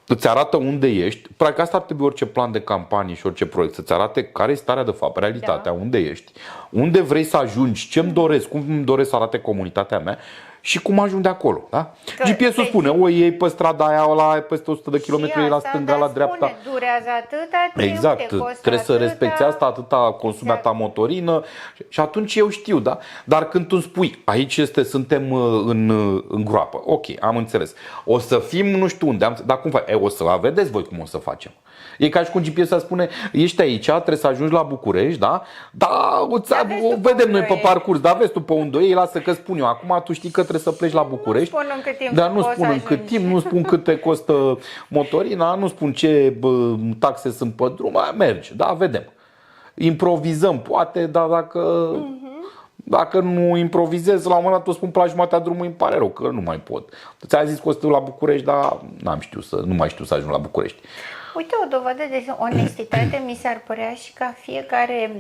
[SPEAKER 2] Îți arată unde ești. Practic asta ar trebui orice plan de campanie și orice proiect, să-ți arate care este starea de fapt, realitatea, unde ești, unde vrei să ajungi, ce-mi doresc, cum îmi doresc să arate comunitatea mea și cum ajung de acolo. Da? GPS-ul spune, o iei pe strada aia, ăla peste 100 de kilometri, la stânga, la dreapta.
[SPEAKER 1] Spune, durează atâta,
[SPEAKER 2] exact, trebuie să respecti asta, atâta consumi ta motorină și atunci eu știu, da? Dar când tu îmi spui, aici suntem în groapă, ok, am înțeles. O să fim nu știu unde, dar cum faci? O să vedeți voi cum o să facem. E ca și cum GPS-ul spune, ești aici, trebuie să ajungi la București, da? O vedem noi pe parcurs, dar vezi tu pe unde e, lasă că spun eu. Acum tu știi că trebuie să pleci la București.
[SPEAKER 1] Nu spun în cât timp
[SPEAKER 2] nu spun cât te costă motorina, nu spun ce taxe sunt pe drum, merge, da, vedem. Improvizăm, poate, dar dacă nu improvizez, la un moment dat o spun pe la jumatea drumului, îmi pare rău că nu mai pot. Ți-a zis că o să la București, dar nu mai știu să ajung la București.
[SPEAKER 1] Uite, o dovadă de onestitate mi s-ar părea și ca fiecare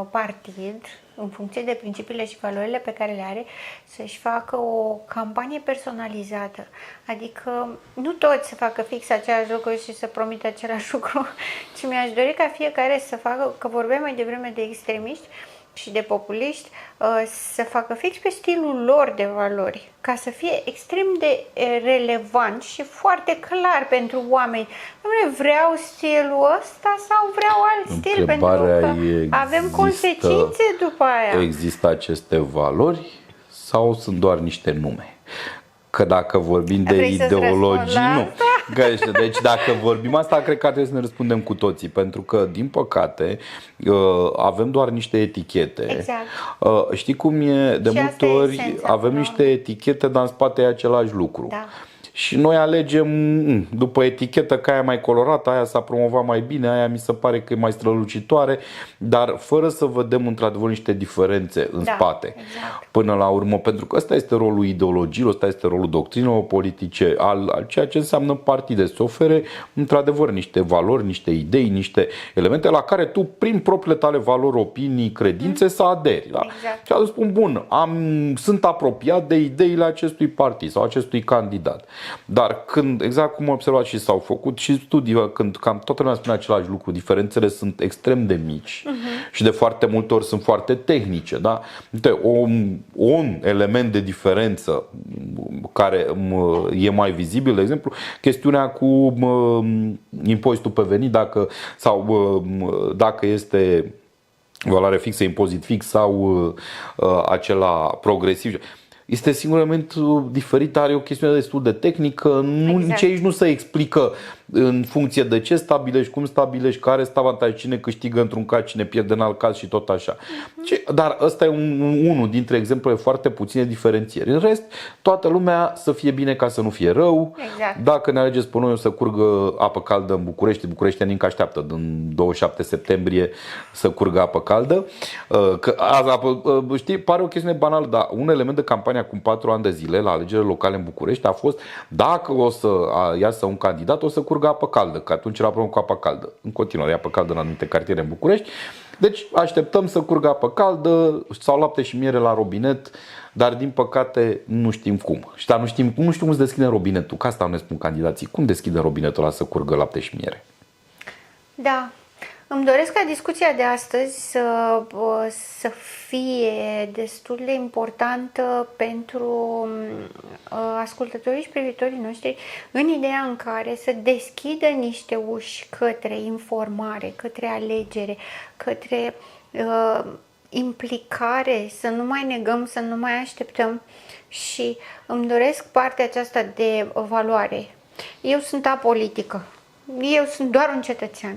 [SPEAKER 1] partid, în funcție de principiile și valorile pe care le are, să-și facă o campanie personalizată. Adică nu toți să facă fix același lucru și să promită același lucru, ci mi-aș dori ca fiecare să facă, că vorbeam mai devreme de extremiști și de populiști, să facă fix pe stilul lor de valori, ca să fie extrem de relevant și foarte clar pentru oameni. Vreau stilul ăsta sau vreau alt stil, pentru că avem consecințe după aia.
[SPEAKER 2] Există aceste valori sau sunt doar niște nume? Că dacă vorbim de ideologii, nu. Deci dacă vorbim asta, cred că trebuie să ne răspundem cu toții, pentru că, din păcate, avem doar niște etichete.
[SPEAKER 1] Exact.
[SPEAKER 2] Știi cum e? De multe ori avem niște etichete, dar în spate e același lucru.
[SPEAKER 1] Da.
[SPEAKER 2] și noi alegem după etichetă că aia mai colorată, aia s-a promovat mai bine, aia mi se pare că e mai strălucitoare, dar fără să vedem într-adevăr niște diferențe în spate.
[SPEAKER 1] Exact.
[SPEAKER 2] Până la urmă, pentru că ăsta este rolul ideologiilor, ăsta este rolul doctrinelor politice, al ceea ce înseamnă partide, să ofere într-adevăr niște valori, niște idei, niște elemente la care tu, prin propriile tale valori, opinii, credințe, să aderi. Da?
[SPEAKER 1] Exact.
[SPEAKER 2] Și atunci spun, bun, sunt apropiat de ideile acestui partid sau acestui candidat. Dar când, exact cum am observat și s-au făcut și studii, când cam toată lumea spune același lucru, diferențele sunt extrem de mici și de foarte multe ori sunt foarte tehnice. Da? Uite, un element de diferență care e mai vizibil, de exemplu, chestiunea cu impozitul pe venit, dacă este valoare fixă, impozit fix sau acela progresiv. Este singurul element diferit, are o chestiune destul de tehnică, nici aici nu se explică în funcție de ce stabilești, cum stabilești, care este avantaj, cine câștigă într-un caz, cine pierde în alt caz și tot așa. Dar ăsta e unul dintre exemplele foarte puține diferențieri. În rest, toată lumea să fie bine ca să nu fie rău.
[SPEAKER 1] Exact.
[SPEAKER 2] Dacă ne alegeți pe noi o să curgă apă caldă în București, bucureștenii încă așteaptă din 27 septembrie să curgă apă caldă. Că știi, pare o chestiune banală, dar un element de campanie acum 4 ani de zile la alegerile locale în București a fost dacă o să iasă un candidat, o să curgă apă caldă, că atunci era problemă cu apă caldă. În continuare e apă caldă în anumite cartiere în București. Deci așteptăm să curgă apă caldă sau lapte și miere la robinet, dar din păcate nu știm cum. Și dar nu știm cum se deschide robinetul. Că asta ne spun candidații. Cum deschide robinetul ăla să curgă lapte și miere?
[SPEAKER 1] Da. Îmi doresc ca discuția de astăzi să fie destul de importantă pentru ascultătorii și privitorii noștri, în ideea în care să deschidă niște uși către informare, către alegere, către implicare, să nu mai negăm, să nu mai așteptăm. Și îmi doresc partea aceasta de valoare. Eu sunt apolitică. Eu sunt doar un cetățean.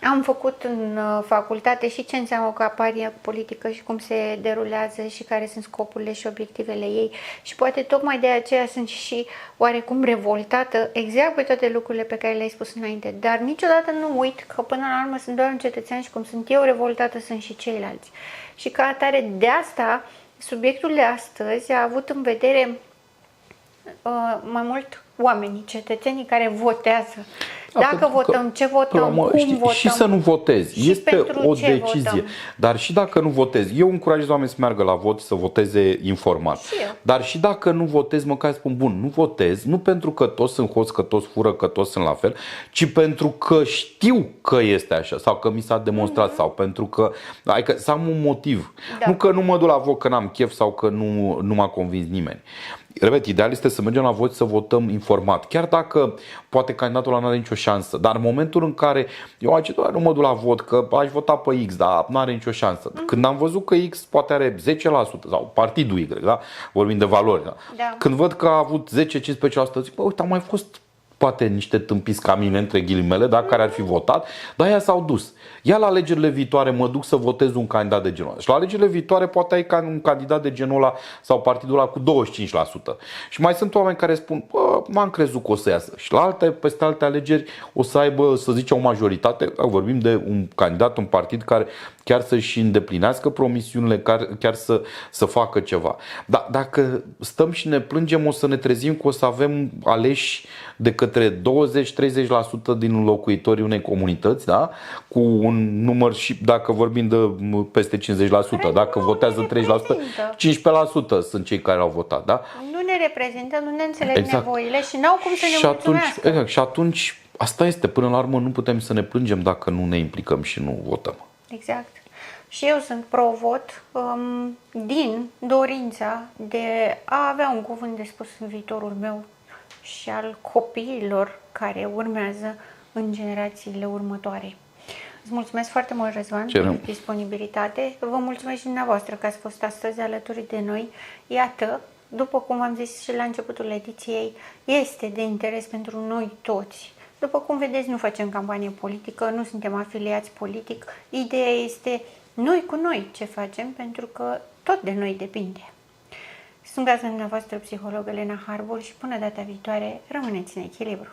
[SPEAKER 1] Am făcut în facultate și ce înseamnă o campanie politică și cum se derulează și care sunt scopurile și obiectivele ei. Și poate tocmai de aceea sunt și oarecum revoltată exact pe toate lucrurile pe care le-ai spus înainte. Dar niciodată nu uit că până la urmă sunt doar un cetățean și cum sunt eu revoltată sunt și ceilalți. Și ca atare de asta, subiectul de astăzi a avut în vedere mai mult oamenii, cetățenii care votează. Dacă votăm, ce votăm, cum votăm.
[SPEAKER 2] Și să nu votezi. Este o decizie.
[SPEAKER 1] Votăm.
[SPEAKER 2] Dar și dacă nu votezi, eu încurajez oamenii să meargă la vot, să voteze informat. Dar și dacă nu votezi, măcar spun, bun, nu votez, nu pentru că toți sunt hoți, că toți fură, că toți sunt la fel, ci pentru că știu că este așa, sau că mi s-a demonstrat, sau pentru că, adică să am un motiv. Da. Nu că nu mă duc la vot, că n-am chef sau că nu m-a convins nimeni. Repet, ideal este să mergem la vot, să votăm informat. Chiar dacă poate candidatul ăla nu are nicio șansă. Dar în momentul în care eu nu mă duc la vot, că aș vota pe X, dar nu are nicio șansă. Când am văzut că X poate are 10% sau partidul Y, da? Vorbim de valori. Da?
[SPEAKER 1] Da.
[SPEAKER 2] Când văd că a avut 10-15%, zic, bă, uite, au mai fost poate niște tâmpiți ca mine, între ghilimele, da, care ar fi votat, dar ea s-au dus. Ia la alegerile viitoare mă duc să votez un candidat de genul ăla. Și la alegerile viitoare poate ai un candidat de genul ăla sau partidul ăla cu 25%. Și mai sunt oameni care spun, bă, m-am crezut că o să iasă. Și peste alte alegeri o să aibă, să zicem, o majoritate. Vorbim de un candidat, un partid care chiar să-și îndeplinească promisiunile, chiar să facă ceva. Dar dacă stăm și ne plângem, o să ne trezim că o să avem aleși de către 20-30% din locuitorii unei comunități, da? Cu un număr și, dacă vorbim de peste 50%, dacă votează 30%, 15% sunt cei care au votat, da?
[SPEAKER 1] Nu ne reprezintă, nu ne înțeleg nevoile și n-au cum să ne mulțumească.
[SPEAKER 2] Exact, și atunci asta este, până la urmă nu putem să ne plângem dacă nu ne implicăm și nu votăm.
[SPEAKER 1] Exact. Și eu sunt pro-vot din dorința de a avea un cuvânt de spus în viitorul meu și al copiilor care urmează în generațiile următoare. Îți mulțumesc foarte mult, Răzvan, pentru disponibilitate. Vă mulțumesc și dumneavoastră că ați fost astăzi alături de noi. Iată, după cum am zis și la începutul ediției, este de interes pentru noi toți. După cum vedeți, nu facem campanie politică, nu suntem afiliați politic. Ideea este noi cu noi ce facem, pentru că tot de noi depinde. Sunt gazda dumneavoastră, psiholog Elena Harbor, și până data viitoare, rămâneți în echilibru.